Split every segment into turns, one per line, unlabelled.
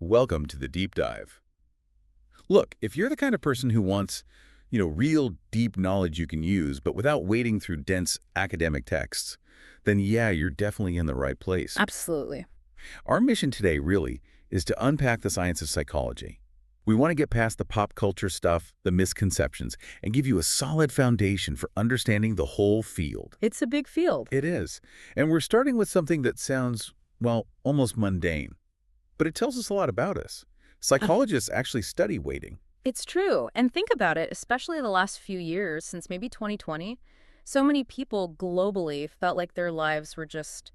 Welcome to the deep dive. Look, if you're the kind of person who wants, real deep knowledge you can use, but without wading through dense academic texts, then yeah, you're definitely in the right place.
Absolutely.
Our mission today really is to unpack the science of psychology. We want to get past the pop culture stuff, the misconceptions, and give you a solid foundation for understanding the whole field.
It's a big field.
It is. And we're starting with something that sounds, well, almost mundane. But it tells us a lot about us. Psychologists actually study weighting.
It's true. And think about it, especially the last few years, since maybe 2020, so many people globally felt like their lives were just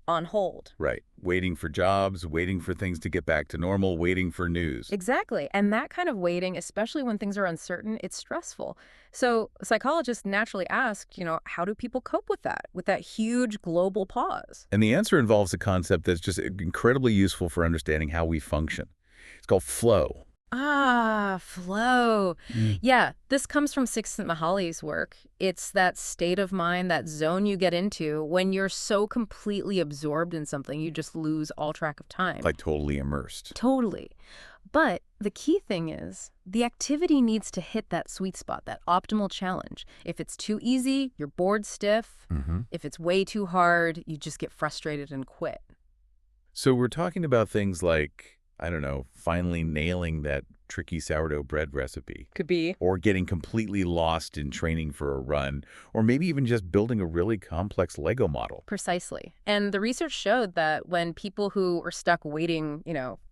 on hold.
Right. Waiting for jobs, waiting for things to get back to normal, waiting for news.
Exactly. And that kind of waiting, especially when things are uncertain, it's stressful. So psychologists naturally ask, how do people cope with that huge global pause?
And the answer involves a concept that's just incredibly useful for understanding how we function. It's called flow.
Ah, flow. Yeah, this comes from Csikszentmihalyi's work. It's that state of mind, that zone you get into when you're so completely absorbed in something, you just lose all track of time.
Like totally immersed.
Totally. But the key thing is, the activity needs to hit that sweet spot, that optimal challenge. If it's too easy, you're bored stiff. If it's way too hard, you just get frustrated and quit.
So we're talking about things like, I don't know, finally nailing that tricky sourdough bread recipe.
Could be.
Or getting completely lost in training for a run, or maybe even just building a really complex Lego model.
Precisely. And the research showed that when people who were stuck waiting,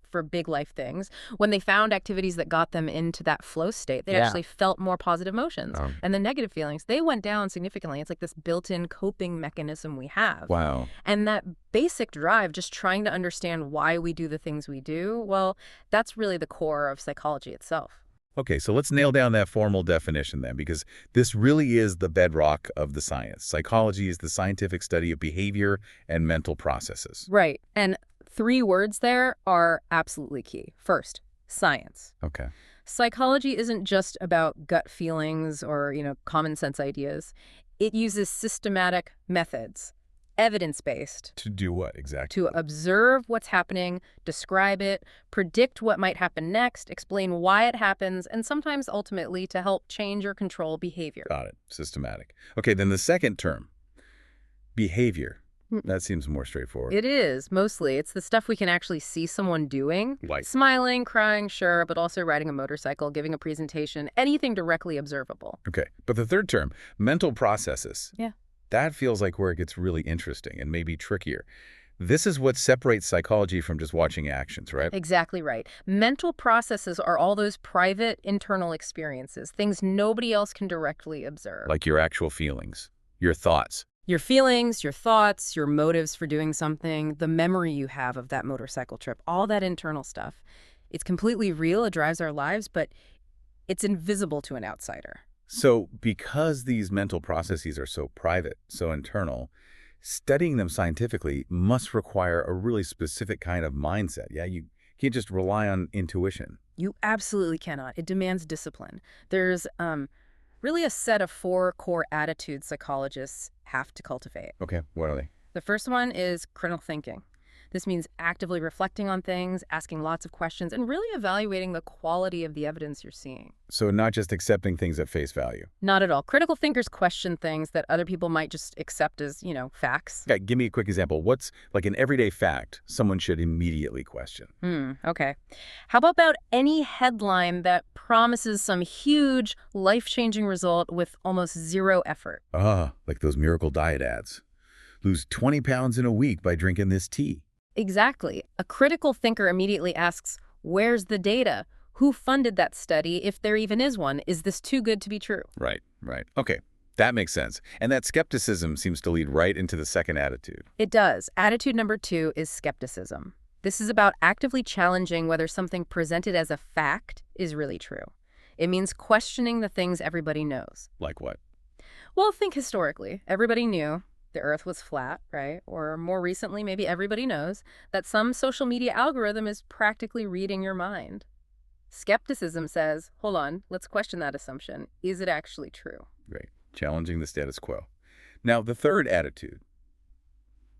for big life things, when they found activities that got them into that flow state, they actually felt more positive emotions. And the negative feelings, they went down significantly. It's like this built-in coping mechanism we have.
Wow.
And that basic drive, just trying to understand why we do the things we do, well, that's really the core of psychology itself.
Okay, so let's nail down that formal definition then, because this really is the bedrock of the science. Psychology is the scientific study of behavior and mental processes.
Right. And 3 words there are absolutely key. First, science.
Okay.
Psychology isn't just about gut feelings or, common sense ideas. It uses systematic methods, evidence-based.
To do what exactly?
To observe what's happening, describe it, predict what might happen next, explain why it happens, and sometimes ultimately to help change or control behavior.
Got it. Systematic. Okay, then the second term, behavior. That seems more straightforward.
It is, mostly. It's the stuff we can actually see someone doing.
Like?
Smiling, crying, sure, but also riding a motorcycle, giving a presentation, anything directly observable.
Okay, but the third term, mental processes.
Yeah.
That feels like where it gets really interesting and maybe trickier. This is what separates psychology from just watching actions, right?
Exactly right. Mental processes are all those private, internal experiences, things nobody else can directly observe.
Like your actual feelings, your thoughts.
Your feelings, your thoughts, your motives for doing something, the memory you have of that motorcycle trip, all that internal stuff. It's completely real, it drives our lives, but it's invisible to an outsider.
So because these mental processes are so private, so internal, studying them scientifically must require a really specific kind of mindset. Yeah, you can't just rely on intuition.
You absolutely cannot. It demands discipline. There's really a set of 4 core attitudes psychologists have to cultivate.
Okay, what are they?
The first one is critical thinking. This means actively reflecting on things, asking lots of questions, and really evaluating the quality of the evidence you're seeing.
So not just accepting things at face value.
Not at all. Critical thinkers question things that other people might just accept as, facts.
Okay, give me a quick example. What's like an everyday fact someone should immediately question?
Okay. How about any headline that promises some huge, life-changing result with almost zero effort?
Like those miracle diet ads. Lose 20 pounds in a week by drinking this tea.
Exactly. A critical thinker immediately asks, where's the data? Who funded that study, if there even is one? Is this too good to be true?
Right. Okay, that makes sense. And that skepticism seems to lead right into the second attitude.
It does. Attitude number 2 is skepticism. This is about actively challenging whether something presented as a fact is really true. It means questioning the things everybody knows.
Like what?
Well, think historically. Everybody knew the Earth was flat, right? Or more recently, maybe everybody knows that some social media algorithm is practically reading your mind. Skepticism says, hold on, let's question that assumption. Is it actually true?
Right. Challenging the status quo. Now, the third attitude.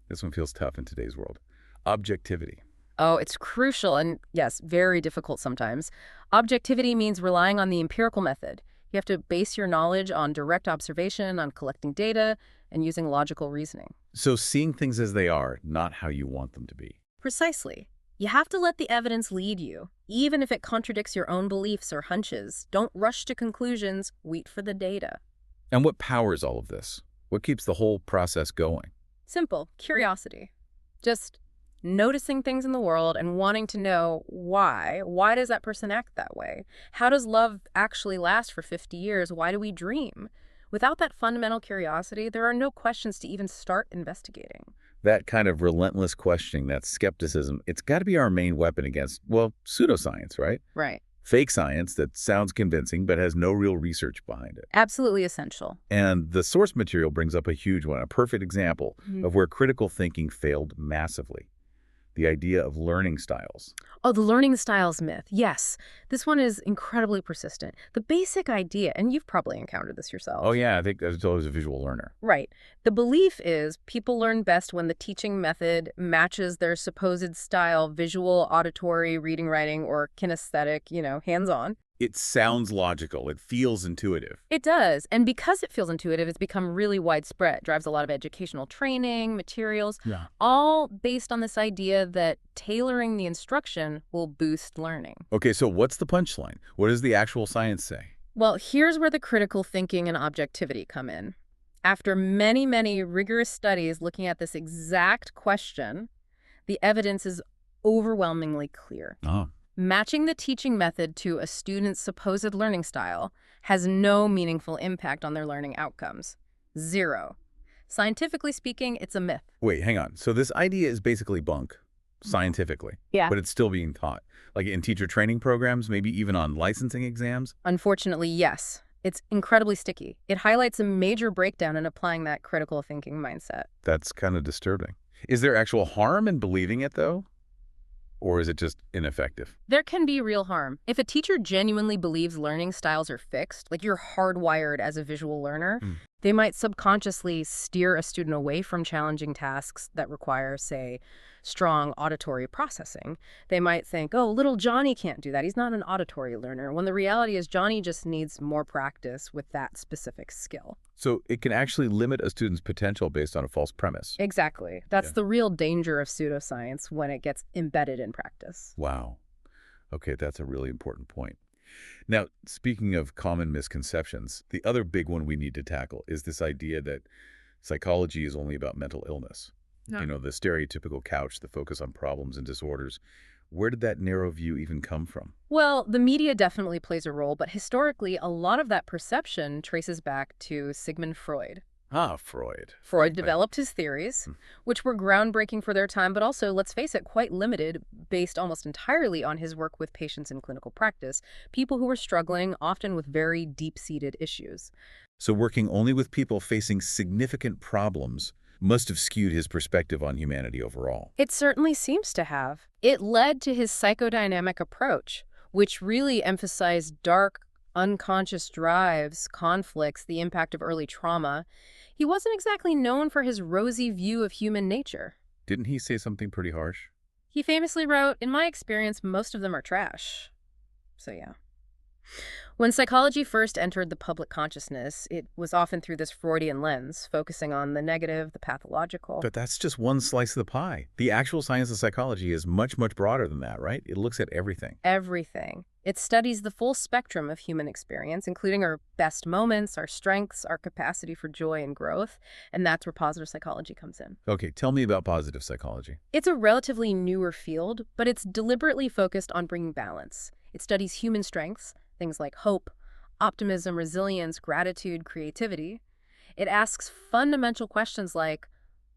This one feels tough in today's world. Objectivity.
Oh, it's crucial and, yes, very difficult sometimes. Objectivity means relying on the empirical method. You have to base your knowledge on direct observation, on collecting data, and using logical reasoning.
So seeing things as they are, not how you want them to be.
Precisely. You have to let the evidence lead you, even if it contradicts your own beliefs or hunches. Don't rush to conclusions. Wait for the data.
And what powers all of this? What keeps the whole process going?
Simple. Curiosity. Just noticing things in the world and wanting to know why. Why does that person act that way? How does love actually last for 50 years? Why do we dream? Without that fundamental curiosity, there are no questions to even start investigating.
That kind of relentless questioning, that skepticism, it's got to be our main weapon against, well, pseudoscience, right?
Right.
Fake science that sounds convincing but has no real research behind it.
Absolutely essential.
And the source material brings up a huge one, a perfect example of where critical thinking failed massively. The idea of learning styles.
Oh, the learning styles myth. Yes. This one is incredibly persistent. The basic idea, and you've probably encountered this yourself.
Oh, yeah, I think I was always a visual learner.
Right. The belief is people learn best when the teaching method matches their supposed style, visual, auditory, reading, writing, or kinesthetic, hands-on.
It sounds logical. It feels intuitive.
It does. And because it feels intuitive, it's become really widespread. Drives a lot of educational training, materials, all based on this idea that tailoring the instruction will boost learning.
Okay, so what's the punchline? What does the actual science say?
Well, here's where the critical thinking and objectivity come in. After many, many rigorous studies looking at this exact question, the evidence is overwhelmingly clear.
Oh.
Matching the teaching method to a student's supposed learning style has no meaningful impact on their learning outcomes. Zero. Scientifically speaking, it's a myth.
Wait, hang on. So this idea is basically bunk, scientifically.
Yeah.
But it's still being taught. Like in teacher training programs, maybe even on licensing exams?
Unfortunately, yes. It's incredibly sticky. It highlights a major breakdown in applying that critical thinking mindset.
That's kind of disturbing. Is there actual harm in believing it, though? Or is it just ineffective?
There can be real harm. If a teacher genuinely believes learning styles are fixed, like you're hardwired as a visual learner, they might subconsciously steer a student away from challenging tasks that require, say, strong auditory processing. They might think, oh, little Johnny can't do that. He's not an auditory learner, when the reality is Johnny just needs more practice with that specific skill.
So it can actually limit a student's potential based on a false premise.
Exactly. That's the real danger of pseudoscience when it gets embedded in practice.
Wow. Okay, that's a really important point. Now, speaking of common misconceptions, the other big one we need to tackle is this idea that psychology is only about mental illness.
No.
You know, the stereotypical couch, the focus on problems and disorders. Where did that narrow view even come from?
Well, the media definitely plays a role, but historically, a lot of that perception traces back to Sigmund Freud.
Ah, Freud.
Freud developed his theories, which were groundbreaking for their time, but also, let's face it, quite limited, based almost entirely on his work with patients in clinical practice, people who were struggling, often with very deep-seated issues.
So working only with people facing significant problems must have skewed his perspective on humanity overall.
It certainly seems to have. It led to his psychodynamic approach, which really emphasized dark, unconscious drives, conflicts, the impact of early trauma. He wasn't exactly known for his rosy view of human nature.
Didn't he say something pretty harsh?
He famously wrote, "In my experience, most of them are trash." So yeah. When psychology first entered the public consciousness, it was often through this Freudian lens, focusing on the negative, the pathological.
But that's just one slice of the pie. The actual science of psychology is much, much broader than that, right? It looks at everything.
Everything. It studies the full spectrum of human experience, including our best moments, our strengths, our capacity for joy and growth, and that's where positive psychology comes in.
Okay, tell me about positive psychology.
It's a relatively newer field, but it's deliberately focused on bringing balance. It studies human strengths, things like hope, optimism, resilience, gratitude, creativity. It asks fundamental questions like,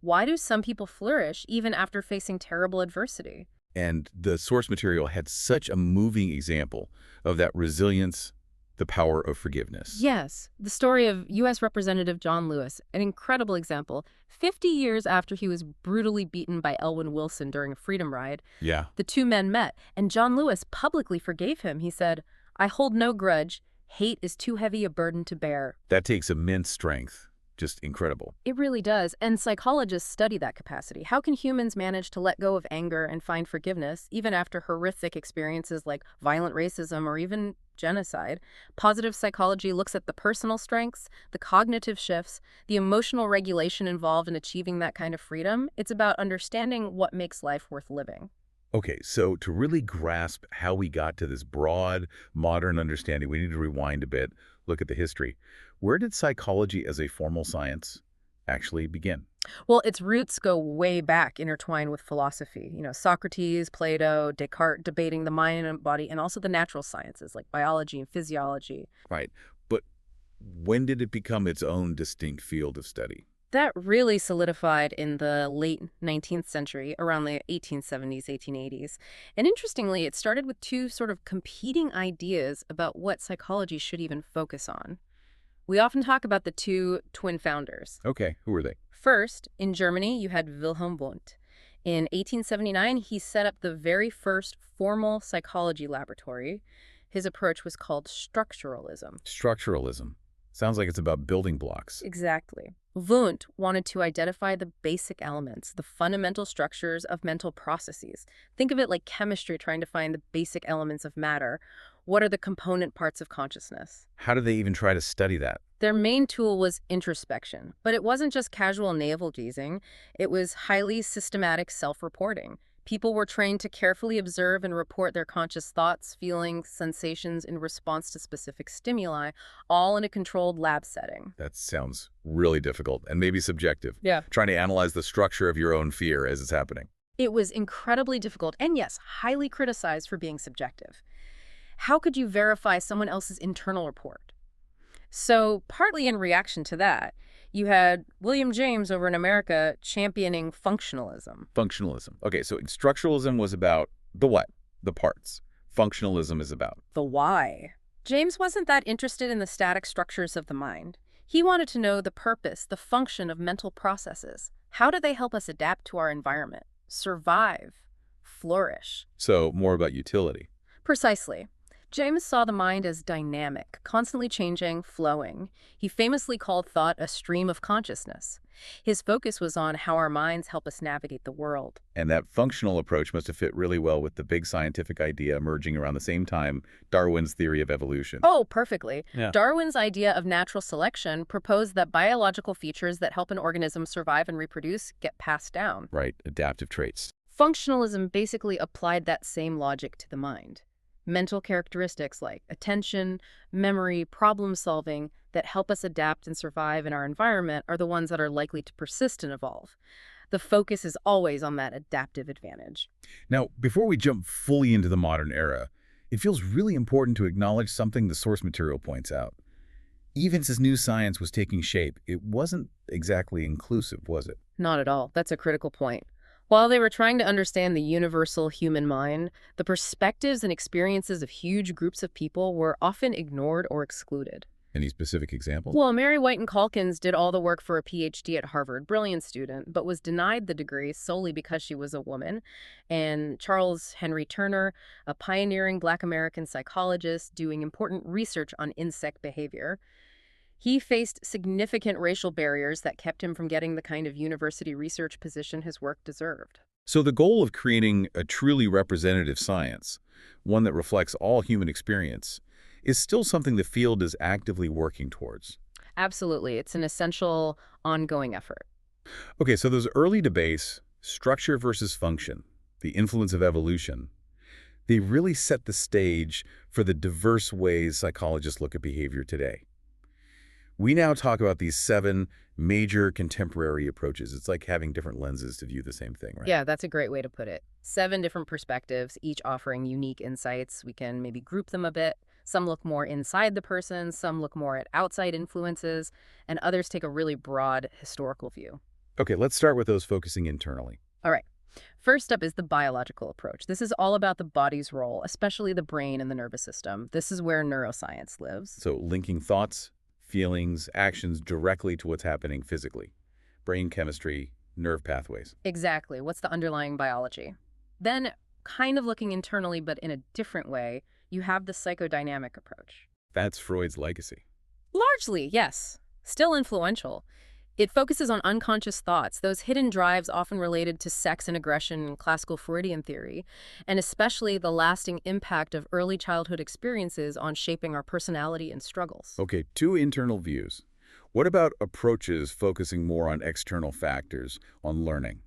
why do some people flourish even after facing terrible adversity?
And the source material had such a moving example of that resilience, the power of forgiveness.
Yes, the story of U.S. Representative John Lewis, an incredible example. 50 years after he was brutally beaten by Elwyn Wilson during a freedom ride, the two men met, and John Lewis publicly forgave him. He said, "I hold no grudge. Hate is too heavy a burden to bear."
That takes immense strength. just incredible.
It really does, and psychologists study that capacity. How can humans manage to let go of anger and find forgiveness, even after horrific experiences like violent racism or even genocide? Positive psychology looks at the personal strengths, the cognitive shifts, the emotional regulation involved in achieving that kind of freedom. It's about understanding what makes life worth living.
Okay, so to really grasp how we got to this broad, modern understanding, we need to rewind a bit, look at the history. Where did psychology as a formal science actually begin?
Well, its roots go way back, intertwined with philosophy. Socrates, Plato, Descartes debating the mind and body, and also the natural sciences like biology and physiology.
Right. But when did it become its own distinct field of study?
That really solidified in the late 19th century, around the 1870s, 1880s. And interestingly, it started with two sort of competing ideas about what psychology should even focus on. We often talk about the two twin founders.
Okay, who were they?
First, in Germany, you had Wilhelm Wundt. In 1879, he set up the very first formal psychology laboratory. His approach was called structuralism.
Structuralism. Sounds like it's about building blocks.
Exactly. Wundt wanted to identify the basic elements, the fundamental structures of mental processes. Think of it like chemistry trying to find the basic elements of matter. What are the component parts of consciousness?
How did they even try to study that?
Their main tool was introspection, but it wasn't just casual navel-gazing. It was highly systematic self-reporting. People were trained to carefully observe and report their conscious thoughts, feelings, sensations in response to specific stimuli, all in a controlled lab setting.
That sounds really difficult and maybe subjective.
Yeah.
Trying to analyze the structure of your own fear as it's happening.
It was incredibly difficult and, yes, highly criticized for being subjective. How could you verify someone else's internal report? So, partly in reaction to that, you had William James over in America championing functionalism.
Functionalism. Okay, so structuralism was about the what? The parts. Functionalism is about
The why. James wasn't that interested in the static structures of the mind. He wanted to know the purpose, the function of mental processes. How do they help us adapt to our environment, survive, flourish?
So more about utility.
Precisely. James saw the mind as dynamic, constantly changing, flowing. He famously called thought a stream of consciousness. His focus was on how our minds help us navigate the world.
And that functional approach must have fit really well with the big scientific idea emerging around the same time, Darwin's theory of evolution.
Oh, perfectly.
Yeah.
Darwin's idea of natural selection proposed that biological features that help an organism survive and reproduce get passed down.
Right, adaptive traits.
Functionalism basically applied that same logic to the mind. Mental characteristics like attention, memory, problem solving that help us adapt and survive in our environment are the ones that are likely to persist and evolve. The focus is always on that adaptive advantage.
Now, before we jump fully into the modern era, it feels really important to acknowledge something the source material points out. Even as new science was taking shape, it wasn't exactly inclusive, was it?
Not at all. That's a critical point. While they were trying to understand the universal human mind, the perspectives and experiences of huge groups of people were often ignored or excluded.
Any specific examples?
Well, Mary White Calkins did all the work for a PhD at Harvard, brilliant student, but was denied the degree solely because she was a woman. And Charles Henry Turner, a pioneering Black American psychologist doing important research on insect behavior, he faced significant racial barriers that kept him from getting the kind of university research position his work deserved.
So the goal of creating a truly representative science, one that reflects all human experience, is still something the field is actively working towards.
Absolutely. It's an essential, ongoing effort.
Okay, so those early debates, structure versus function, the influence of evolution, they really set the stage for the diverse ways psychologists look at behavior today. We now talk about these 7 major contemporary approaches. It's like having different lenses to view the same thing, right?
Yeah, that's a great way to put it. 7 different perspectives, each offering unique insights. We can maybe group them a bit. Some look more inside the person, some look more at outside influences, and others take a really broad historical view.
Okay, let's start with those focusing internally.
All right. First up is the biological approach. This is all about the body's role, especially the brain and the nervous system. This is where neuroscience lives.
So linking thoughts, feelings, actions directly to what's happening physically. Brain chemistry, nerve pathways.
Exactly. What's the underlying biology? Then, kind of looking internally, but in a different way, you have the psychodynamic approach.
That's Freud's legacy.
Largely, yes. Still influential. It focuses on unconscious thoughts, those hidden drives often related to sex and aggression in classical Freudian theory, and especially the lasting impact of early childhood experiences on shaping our personality and struggles.
Okay, two internal views. What about approaches focusing more on external factors, on learning?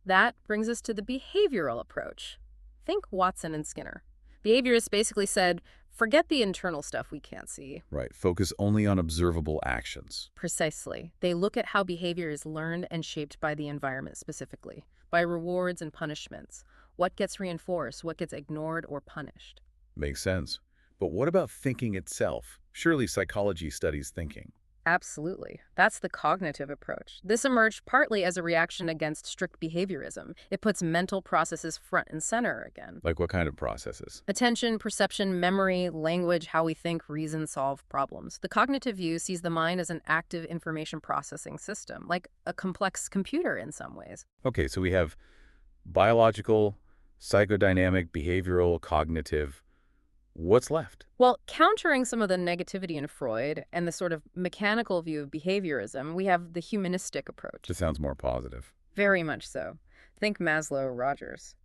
That brings us to the behavioral approach. Think Watson and Skinner. Behaviorists basically said, forget the internal stuff we can't see.
Right, focus only on observable actions.
Precisely. They look at how behavior is learned and shaped by the environment specifically, by rewards and punishments. What gets reinforced, what gets ignored or punished.
Makes sense. But what about thinking itself? Surely psychology studies thinking.
Absolutely. That's the cognitive approach. This emerged partly as a reaction against strict behaviorism. It puts mental processes front and center again.
Like what kind of processes?
Attention, perception, memory, language, how we think, reason, solve problems. The cognitive view sees the mind as an active information processing system, like a complex computer in some ways.
Okay, so we have biological, psychodynamic, behavioral, cognitive. What's left?
Well, countering some of the negativity in Freud and the sort of mechanical view of behaviorism, we have the humanistic approach.
This sounds more positive.
Very much so. Think Maslow, Rogers.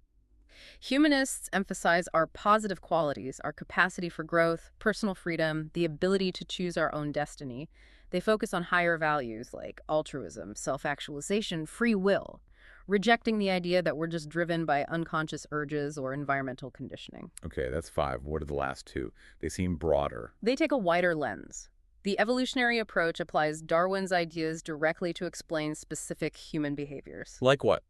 Humanists emphasize our positive qualities, our capacity for growth, personal freedom, the ability to choose our own destiny. They focus on higher values like altruism, self-actualization, free will, rejecting the idea that we're just driven by unconscious urges or environmental conditioning.
Okay, that's 5. What are the last 2? They seem broader.
They take a wider lens. The evolutionary approach applies Darwin's ideas directly to explain specific human behaviors.
Like what?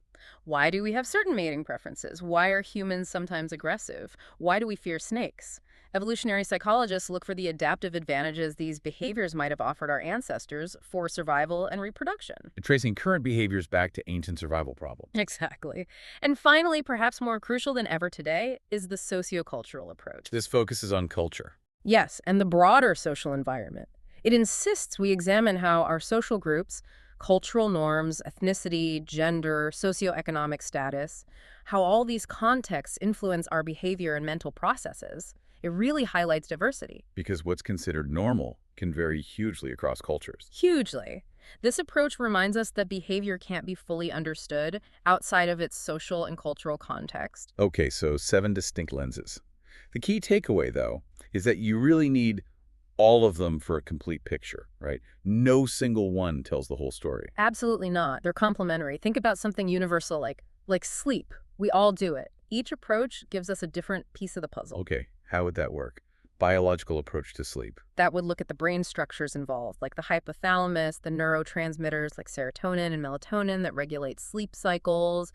Why do we have certain mating preferences? Why are humans sometimes aggressive? Why do we fear snakes? Evolutionary psychologists look for the adaptive advantages these behaviors might have offered our ancestors for survival and reproduction.
Tracing current behaviors back to ancient survival problems.
Exactly. And finally, perhaps more crucial than ever today, is the sociocultural approach.
This focuses on culture.
Yes, and the broader social environment. It insists we examine how our social groups, cultural norms, ethnicity, gender, socioeconomic status, how all these contexts influence our behavior and mental processes. It really highlights diversity.
Because what's considered normal can vary hugely across cultures.
Hugely. This approach reminds us that behavior can't be fully understood outside of its social and cultural context.
Okay, so 7 distinct lenses. The key takeaway, though, is that you really need all of them for a complete picture, right? No single one tells the whole story.
Absolutely not. They're complementary. Think about something universal like sleep. We all do it. Each approach gives us a different piece of the puzzle.
Okay, how would that work? Biological approach to sleep.
That would look at the brain structures involved, like the hypothalamus, the neurotransmitters like serotonin and melatonin that regulate sleep cycles,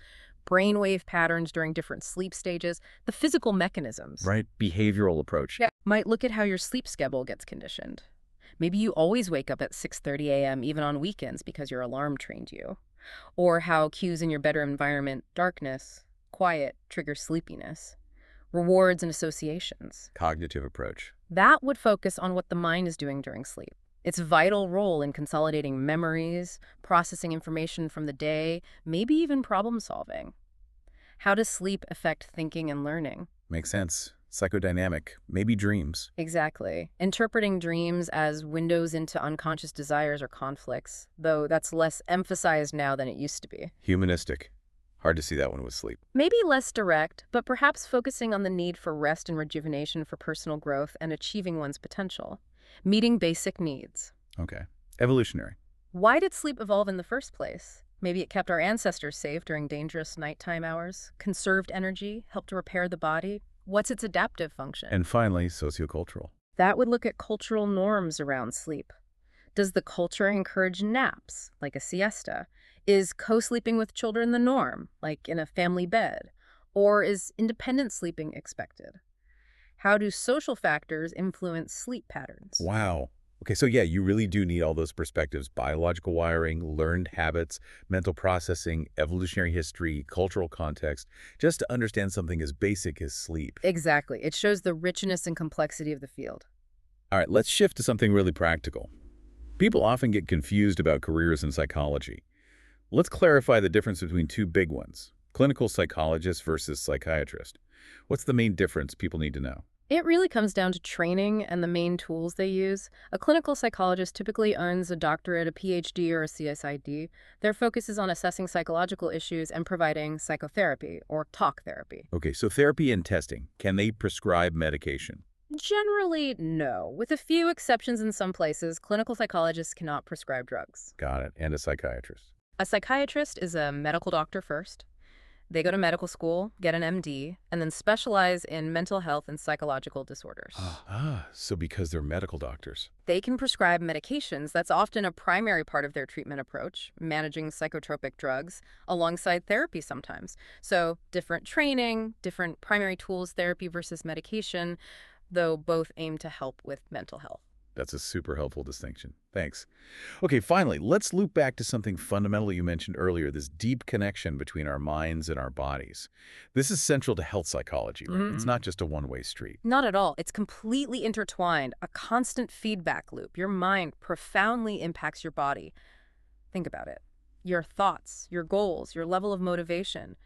brainwave patterns during different sleep stages, the physical mechanisms.
Right, behavioral approach.
Yeah, might look at how your sleep schedule gets conditioned. Maybe you always wake up at 6:30 a.m. even on weekends because your alarm trained you. Or how cues in your bedroom environment, darkness, quiet, trigger sleepiness. Rewards and associations.
Cognitive approach.
That would focus on what the mind is doing during sleep. Its vital role in consolidating memories, processing information from the day, maybe even problem solving. How does sleep affect thinking and learning?
Makes sense. Psychodynamic, maybe dreams.
Exactly. Interpreting dreams as windows into unconscious desires or conflicts, though that's less emphasized now than it used to be.
Humanistic. Hard to see that one with sleep.
Maybe less direct, but perhaps focusing on the need for rest and rejuvenation for personal growth and achieving one's potential. Meeting basic needs.
Okay. Evolutionary.
Why did sleep evolve in the first place? Maybe it kept our ancestors safe during dangerous nighttime hours, conserved energy, helped to repair the body. What's its adaptive function?
And finally, sociocultural.
That would look at cultural norms around sleep. Does the culture encourage naps, like a siesta? Is co-sleeping with children the norm, like in a family bed? Or is independent sleeping expected? How do social factors influence sleep patterns?
Wow. Okay, so yeah, you really do need all those perspectives: biological wiring, learned habits, mental processing, evolutionary history, cultural context, just to understand something as basic as sleep.
Exactly. It shows the richness and complexity of the field.
All right, let's shift to something really practical. People often get confused about careers in psychology. Let's clarify the difference between 2 big ones: clinical psychologist versus psychiatrist. What's the main difference people need to know?
It really comes down to training and the main tools they use. A clinical psychologist typically earns a doctorate, a PhD, or a CSID. Their focus is on assessing psychological issues and providing psychotherapy or talk therapy.
Okay, so therapy and testing. Can they prescribe medication?
Generally, no. With a few exceptions in some places, clinical psychologists cannot prescribe drugs.
Got it. And a psychiatrist.
A psychiatrist is a medical doctor first. They go to medical school, get an MD, and then specialize in mental health and psychological disorders.
So because they're medical doctors.
They can prescribe medications. That's often a primary part of their treatment approach, managing psychotropic drugs alongside therapy sometimes. So different training, different primary tools, therapy versus medication, though both aim to help with mental health.
That's a super helpful distinction. Thanks. Okay, finally, let's loop back to something fundamental you mentioned earlier, this deep connection between our minds and our bodies. This is central to health psychology, right? It's not just a one-way street.
Not at all. It's completely intertwined, a constant feedback loop. Your mind profoundly impacts your body. Think about it. Your thoughts, your goals, your level of motivation.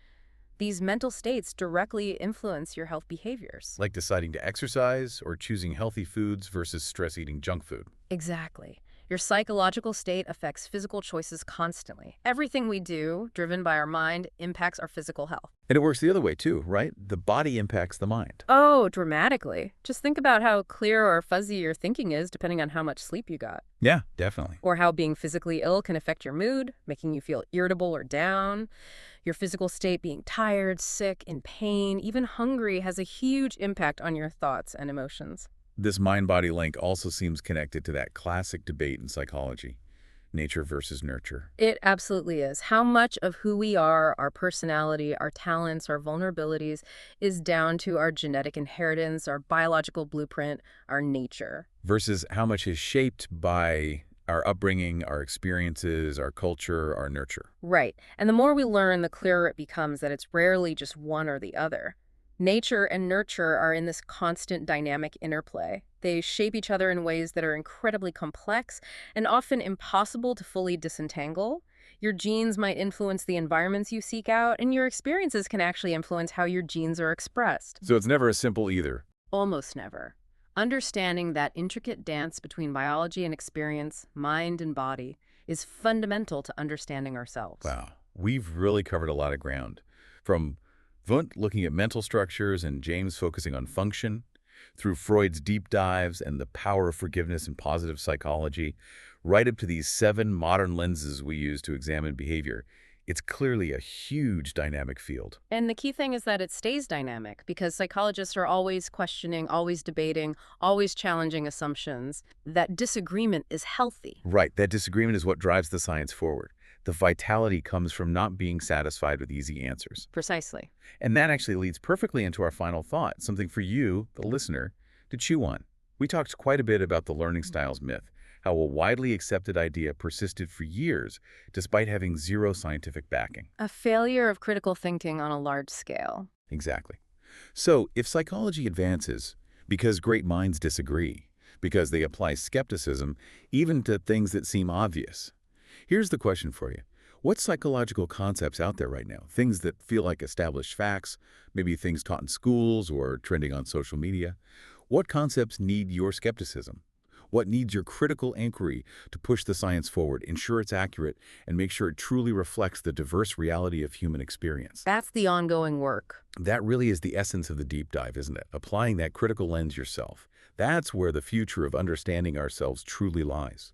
These mental states directly influence your health behaviors.
Like deciding to exercise or choosing healthy foods versus stress-eating junk food.
Exactly. Your psychological state affects physical choices constantly. Everything we do, driven by our mind, impacts our physical health.
And it works the other way too, right? The body impacts the mind.
Oh, dramatically. Just think about how clear or fuzzy your thinking is depending on how much sleep you got.
Yeah, definitely.
Or how being physically ill can affect your mood, making you feel irritable or down. Your physical state being tired, sick, in pain, even hungry has a huge impact on your thoughts and emotions.
This mind-body link also seems connected to that classic debate in psychology, nature versus nurture.
It absolutely is. How much of who we are, our personality, our talents, our vulnerabilities, is down to our genetic inheritance, our biological blueprint, our nature.
Versus how much is shaped by our upbringing, our experiences, our culture, our nurture.
Right. And the more we learn, the clearer it becomes that it's rarely just one or the other. Nature and nurture are in this constant dynamic interplay. They shape each other in ways that are incredibly complex and often impossible to fully disentangle. Your genes might influence the environments you seek out, and your experiences can actually influence how your genes are expressed.
So it's never as simple either.
Almost never. Understanding that intricate dance between biology and experience, mind and body, is fundamental to understanding ourselves.
Wow. We've really covered a lot of ground. From Wundt looking at mental structures and James focusing on function, through Freud's deep dives and the power of forgiveness and positive psychology, right up to these 7 modern lenses we use to examine behavior. It's clearly a huge dynamic field.
And the key thing is that it stays dynamic because psychologists are always questioning, always debating, always challenging assumptions. That disagreement is healthy.
Right, that disagreement is what drives the science forward. The vitality comes from not being satisfied with easy answers.
Precisely.
And that actually leads perfectly into our final thought, something for you, the listener, to chew on. We talked quite a bit about the learning styles myth, how a widely accepted idea persisted for years despite having zero scientific backing.
A failure of critical thinking on a large scale.
Exactly. So if psychology advances because great minds disagree, because they apply skepticism even to things that seem obvious, here's the question for you. What psychological concepts out there right now, things that feel like established facts, maybe things taught in schools or trending on social media, what concepts need your skepticism? What needs your critical inquiry to push the science forward, ensure it's accurate, and make sure it truly reflects the diverse reality of human experience?
That's the ongoing work.
That really is the essence of the deep dive, isn't it? Applying that critical lens yourself. That's where the future of understanding ourselves truly lies.